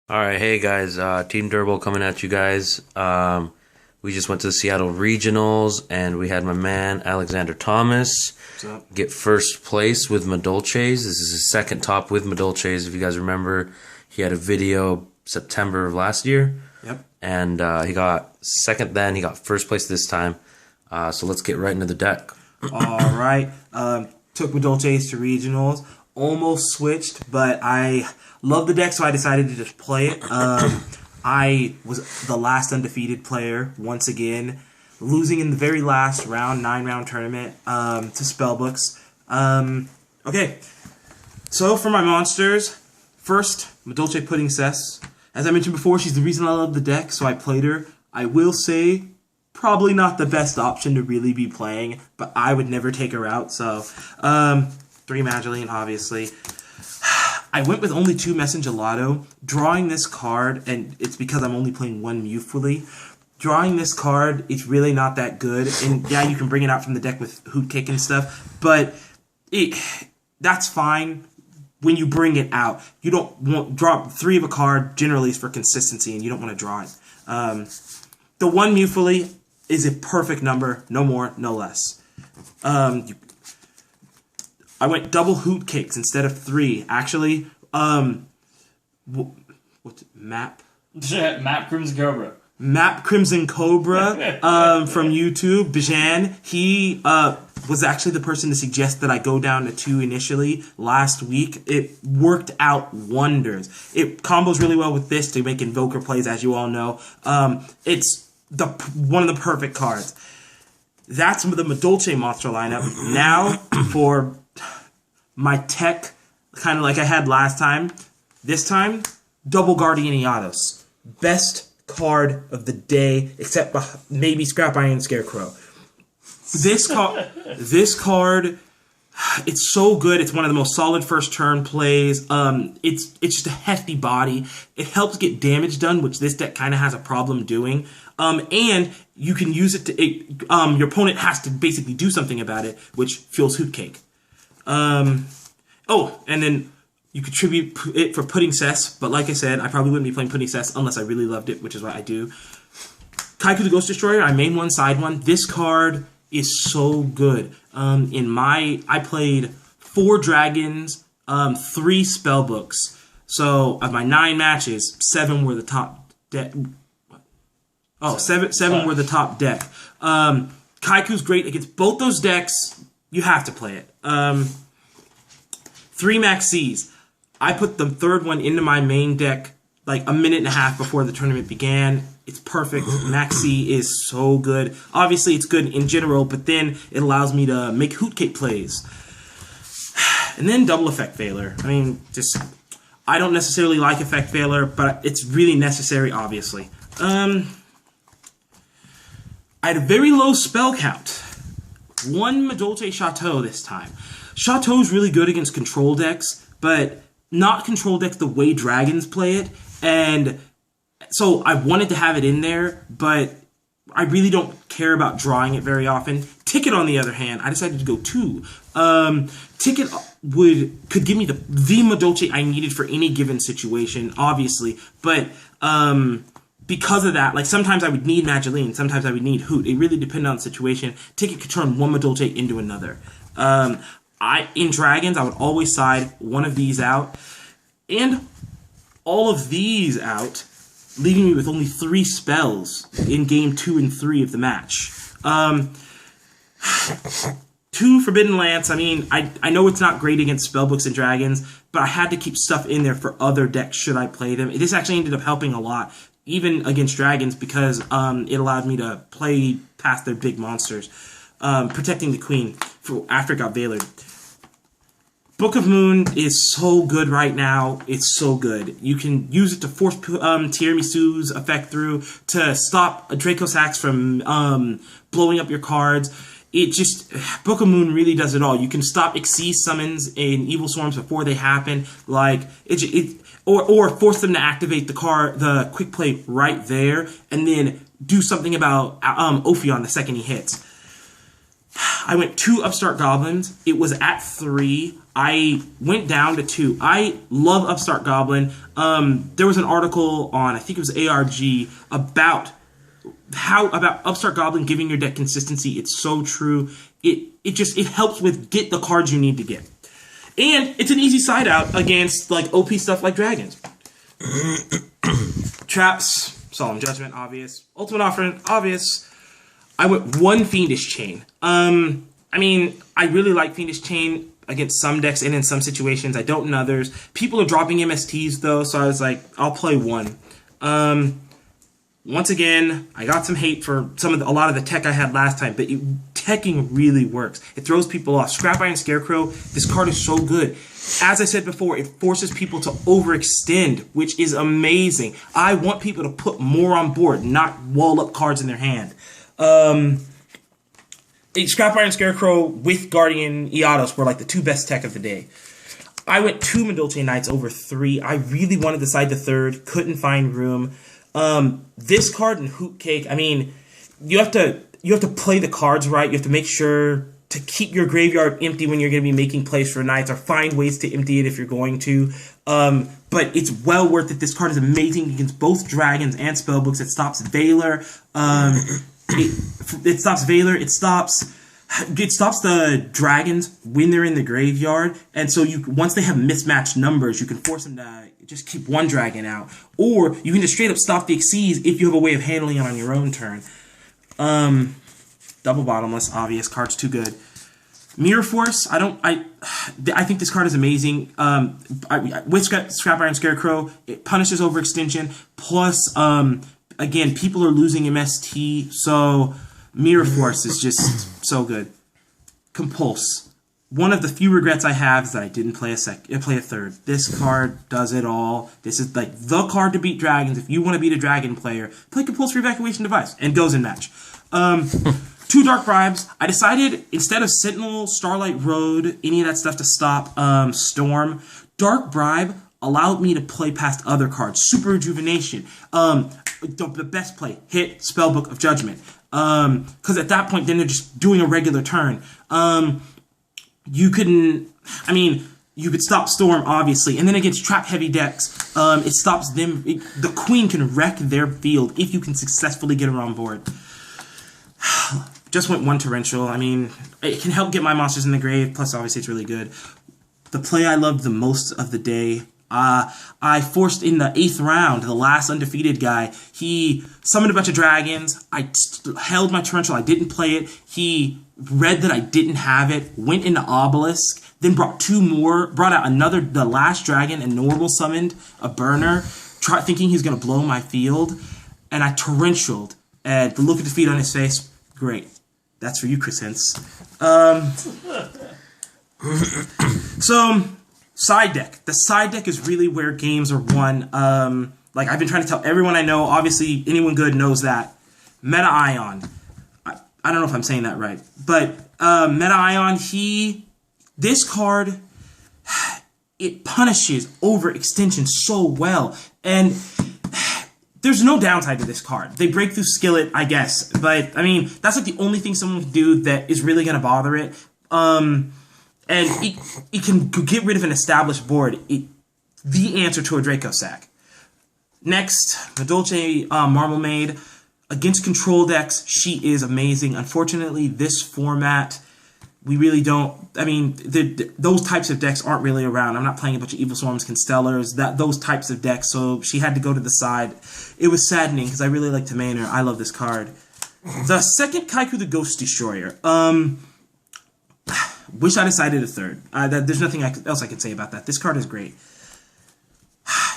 All right, hey guys, Team Durable coming at you guys. We just went to the Seattle Regionals, and we had my man Alexander Thomas What's up? get first place with Madolche's. This is his second top with Madolche's. If you guys remember, he had a video September of last year, Yep. and he got second then. He got first place this time. So let's get right into the deck. All right. Took Madolche's to regionals. Almost switched, but I love the deck, so I decided to just play it. I was the last undefeated player once again, losing in the very last round, 9-round tournament to Spellbooks. Okay, so for my monsters, first Madolche Pudding Cess. As I mentioned before, she's the reason I love the deck, so I played her. I will say, probably not the best option to really be playing, but I would never take her out. So, 3 Madolche, obviously. I went with only 2 Messenger Lotto. Drawing this card, and it's because I'm only playing 1 Mewfully. Drawing this card, it's really not that good. And yeah, you can bring it out from the deck with Hoot Kick and stuff, but that's fine when you bring it out. You don't want drop 3 of a card, generally is for consistency, and you don't want to draw it. The 1 Mewfully is a perfect number, no more, no less. I went double Hoot Kicks instead of 3. Actually, what's Map? Map Crimson Cobra. Map Crimson Cobra from YouTube. Bijan, he was actually the person to suggest that I go down to 2 initially last week. It worked out wonders. It combos really well with this to make Invoker plays, as you all know. It's one of the perfect cards. That's the Madolche monster lineup. Now for my tech, kind of like I had last time. This time, double Guardian Iados. Best card of the day, except maybe Scrap Iron Scarecrow. This card, it's so good. It's one of the most solid first turn plays. It's just a hefty body. It helps get damage done, which this deck kind of has a problem doing. And you can use it to your opponent has to basically do something about it, which fuels Hoot Cake. Oh, and then you contribute it for Pudding Cess, but like I said, I probably wouldn't be playing Pudding Cess unless I really loved it, which is what I do. Kaiku the Ghost Destroyer, I main one, side one. This card is so good. I played 4 dragons, 3 spellbooks. So of my 9 matches, 7 were the top deck. Oh, seven were the top deck. Kaiku's great against both those decks. You have to play it. 3 Maxis. I put the 3rd one into my main deck like a minute and a half before the tournament began. It's perfect. Maxi is so good. Obviously, it's good in general, but then it allows me to make Hoot Cake plays. And then double Effect Veiler. I mean, I don't necessarily like Effect Veiler, but it's really necessary, obviously. I had a very low spell count. 1 Madolche Chateau this time. Chateau's really good against control decks, but not control decks the way dragons play it. And so I wanted to have it in there, but I really don't care about drawing it very often. Ticket, on the other hand, I decided to go 2. Ticket could give me the Madolche I needed for any given situation, obviously, but because of that, like sometimes I would need Madolche, sometimes I would need Hoot. It really depended on the situation. Ticket could turn one Madolche into another. In Dragons, I would always side one of these out, and all of these out, leaving me with only 3 spells in game 2 and 3 of the match. 2 Forbidden Lance. I mean, I know it's not great against spellbooks and dragons, but I had to keep stuff in there for other decks should I play them. This actually ended up helping a lot, even against dragons, because it allowed me to play past their big monsters. Protecting the queen after it got Veilered. Book of Moon is so good right now. It's so good. You can use it to force Tiramisu's effect through, to stop Draco Sax from blowing up your cards. Book of Moon really does it all. You can stop Xyz summons and Evil Swarms before they happen, or force them to activate the quick play right there, and then do something about Ophion the second he hits. I went 2 Upstart Goblins. It was at 3. I went down to 2. I love Upstart Goblin. There was an article on, I think it was ARG, about Upstart Goblin giving your deck consistency. It's so true. It helps with get the cards you need to get. And it's an easy side out against like OP stuff like dragons. Traps, Solemn Judgment, obvious. Ultimate Offering, obvious. I went 1 Fiendish Chain. I mean, I really like Fiendish Chain against some decks and in some situations. I don't in others. People are dropping MSTs though, so I was like, I'll play 1. Once again, I got some hate for a lot of the tech I had last time, but teching really works. It throws people off. Scrap Iron Scarecrow, this card is so good. As I said before, it forces people to overextend, which is amazing. I want people to put more on board, not wall up cards in their hand. Scrap Iron Scarecrow with Guardian Eatos were like the 2 best tech of the day. I went 2 Madolche Knights over 3. I really wanted to side the 3rd, couldn't find room. This card in Hoot Cake, I mean, you have to play the cards right. You have to make sure to keep your graveyard empty when you're going to be making plays for Knights, or find ways to empty it if you're going to. But it's well worth it. This card is amazing against both dragons and spellbooks. It stops Valor. It stops Valor. It stops the dragons when they're in the graveyard, and so once they have mismatched numbers, you can force them to just keep 1 dragon out, or you can just straight up stop the Xyz if you have a way of handling it on your own turn. Double Bottomless, obvious. Card's too good. Mirror Force, I think this card is amazing. With Scrap Iron Scarecrow, it punishes overextension. Plus, again, people are losing MST, so Mirror Force is just so good. Compulse. One of the few regrets I have is that I didn't play a 3rd. This card does it all. This is like the card to beat dragons. If you want to beat a dragon player, play Compulsory Evacuation Device and goes in match. 2 Dark Bribes. I decided instead of Sentinel, Starlight Road, any of that stuff to stop Storm, Dark Bribe allowed me to play past other cards. Super Rejuvenation. The best play, hit Spellbook of Judgment. Because at that point, then they're just doing a regular turn. You could stop Storm, obviously, and then against trap-heavy decks, it stops them. The Queen can wreck their field if you can successfully get her on board. Just went 1 Torrential. I mean, it can help get my monsters in the grave, plus obviously it's really good. The play I loved the most of the day, I forced in the 8th round, the last undefeated guy. He summoned a bunch of dragons. I held my Torrential. I didn't play it. He read that I didn't have it, went into Obelisk, then brought 2 more, brought out the last dragon, and normal summoned a burner, thinking he was going to blow my field, and I Torrentialed. And the look of defeat on his face, great. That's for you, Chris Hintz. So, side deck. The side deck is really where games are won. Like I've been trying to tell everyone I know, obviously anyone good knows that. Meta Ion. I don't know if I'm saying that right. But Meta Ion, this card, it punishes overextension so well. And there's no downside to this card. They break through Skillet, I guess. But, I mean, that's like the only thing someone can do that is really going to bother it. And it can get rid of an established board. The answer to a Draco Sack. Next, Madolche Marble Maid. Against control decks, she is amazing. Unfortunately, this format, we really don't... I mean, those types of decks aren't really around. I'm not playing a bunch of Evil Swarms, Constellars, those types of decks, so she had to go to the side. It was saddening, because I really like to main her. I love this card. The second Kaiku the Ghost Destroyer. Wish I decided a 3rd. There's nothing else I can say about that. This card is great.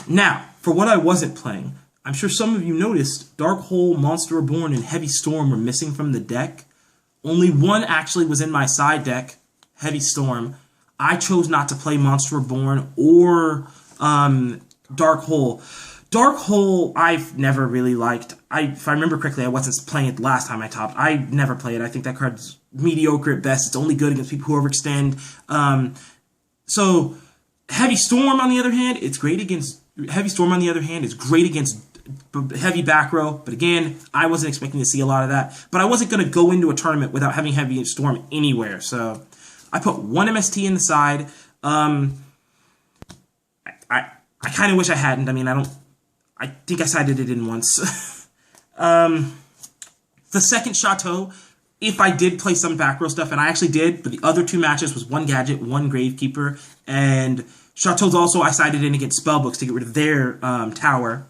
Now, for what I wasn't playing, I'm sure some of you noticed Dark Hole, Monster Reborn, and Heavy Storm were missing from the deck. Only one actually was in my side deck, Heavy Storm. I chose not to play Monster Reborn or Dark Hole. Dark Hole, I've never really liked. If I remember correctly, I wasn't playing it last time I topped. I never play it. I think that card's mediocre at best. It's only good against people who overextend. So, Heavy Storm, on the other hand, it's great against... Heavy Storm, on the other hand, is great against heavy back row. But again, I wasn't expecting to see a lot of that. But I wasn't going to go into a tournament without having heavy storm anywhere. So I put one MST in the side. I kind of wish I hadn't. I mean, I think I sided it in once. The second Chateau, if I did play some back row stuff, and I actually did, but the other two matches was one Gadget, one Gravekeeper, and Chateau's also I sided in against Spellbooks to get rid of their tower.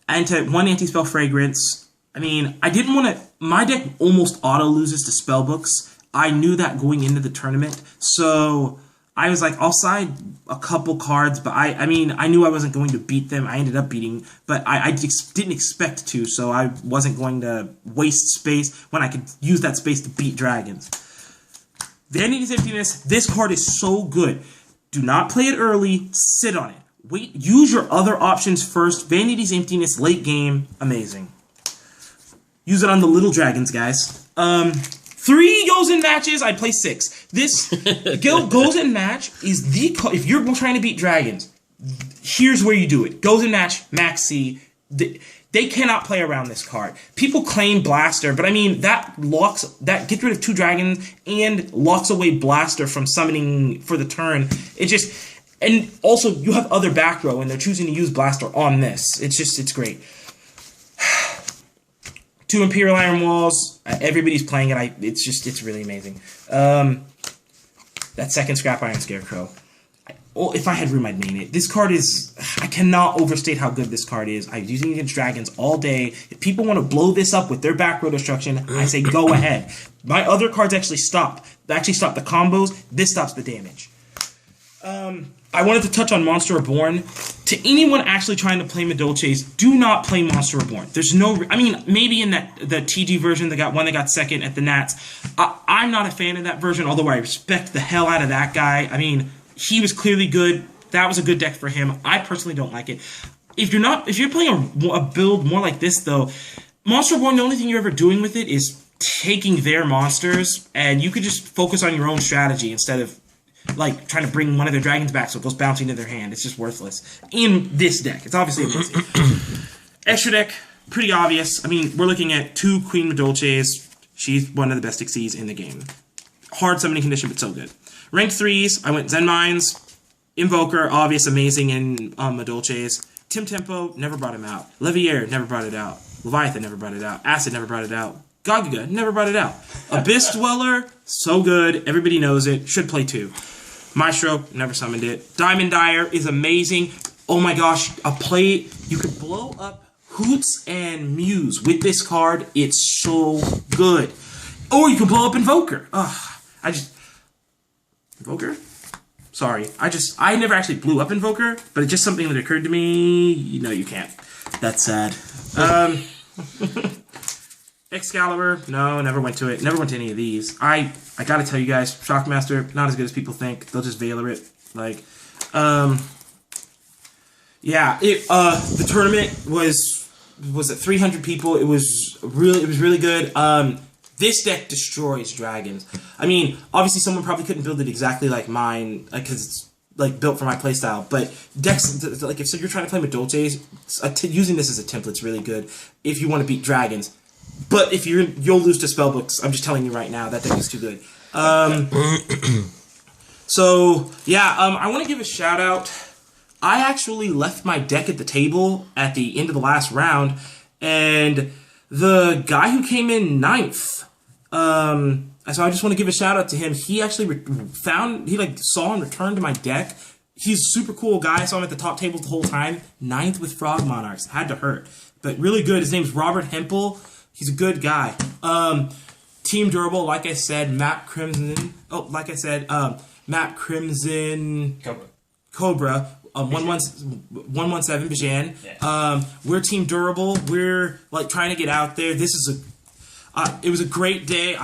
And to one Anti-Spell Fragrance. I mean, I didn't want to... My deck almost auto-loses to Spellbooks. I knew that going into the tournament, so I was like, I'll side a couple cards, but I mean, I knew I wasn't going to beat them. I ended up beating, but I didn't expect to, so I wasn't going to waste space when I could use that space to beat dragons. Vanity's Emptiness, this card is so good. Do not play it early, sit on it. Wait, use your other options first. Vanity's Emptiness, late game, amazing. Use it on the little dragons, guys. 3 goes in matches, I play 6. This goes in match is the... If you're trying to beat dragons, here's where you do it. Goes in match, max C. They cannot play around this card. People claim Blaster, but I mean, that gets rid of 2 dragons and locks away Blaster from summoning for the turn. It just... And also, you have other back row, and they're choosing to use Blaster on this. It's great. 2 Imperial Iron Walls. Everybody's playing it. It's really amazing. That second Scrap Iron Scarecrow. If I had room, I'd main it. This card is... I cannot overstate how good this card is. I'm using it against dragons all day. If people want to blow this up with their back row destruction, I say go ahead. My other cards actually stop. They actually stop the combos. This stops the damage. I wanted to touch on Monster Reborn. To anyone actually trying to play Madolches, do not play Monster Reborn. There's no... I mean, maybe in the TG version, they got second at the Nats. I'm not a fan of that version, although I respect the hell out of that guy. I mean, he was clearly good. That was a good deck for him. I personally don't like it. If you're playing a build more like this, though, Monster Reborn, the only thing you're ever doing with it is taking their monsters, and you could just focus on your own strategy instead of like trying to bring one of their dragons back so it goes bouncing to their hand. It's just worthless. In this deck. It's obviously amazing. Extra deck, pretty obvious. I mean, we're looking at 2 Queen Madolches. She's one of the best Xyzs in the game. Hard summoning condition, but so good. Ranked 3s, I went Zen Mines, Invoker, obvious, amazing in Madolches. Tim Tempo, never brought him out. Levier, never brought it out. Leviathan, never brought it out. Acid, never brought it out. Gagaga, never brought it out. Abyss Dweller, so good. Everybody knows it. Should play 2. Maestro, never summoned it. Diamond Dyer is amazing. Oh my gosh, a play... You could blow up Hoots and Muse with this card. It's so good. Or you can blow up Invoker. Invoker? Sorry. I never actually blew up Invoker, but it's just something that occurred to me. No, you can't. That's sad. Excalibur, no, never went to it. Never went to any of these. I gotta tell you guys, Shockmaster, not as good as people think. They'll just Veiler it. Like, yeah, the tournament was at 300 people. It was really good. This deck destroys dragons. I mean, obviously someone probably couldn't build it exactly like mine, because it's like built for my playstyle. But decks, like if you're trying to play Madolches, using this as a template's really good if you want to beat dragons. But if you'll lose to Spellbooks. I'm just telling you right now, that deck is too good. So yeah, I want to give a shout out. I actually left my deck at the table at the end of the last round, and the guy who came in 9th, so I just want to give a shout out to him. He actually saw and returned to my deck. He's a super cool guy. I saw him at the top table the whole time. 9th with Frog Monarchs. Had to hurt, but really good. His name's Robert Hempel. He's a good guy. Team Durable, like I said, Map Crimson. Oh, like I said, Map Crimson Cobra. 117 Bajan. Yeah. We're Team Durable. We're like trying to get out there. This is it was a great day.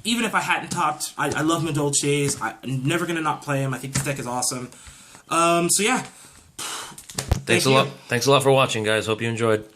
Even if I hadn't topped, I love Madolches. I'm never gonna not play him. I think this deck is awesome. So yeah. Thanks a lot. Thanks a lot for watching, guys. Hope you enjoyed.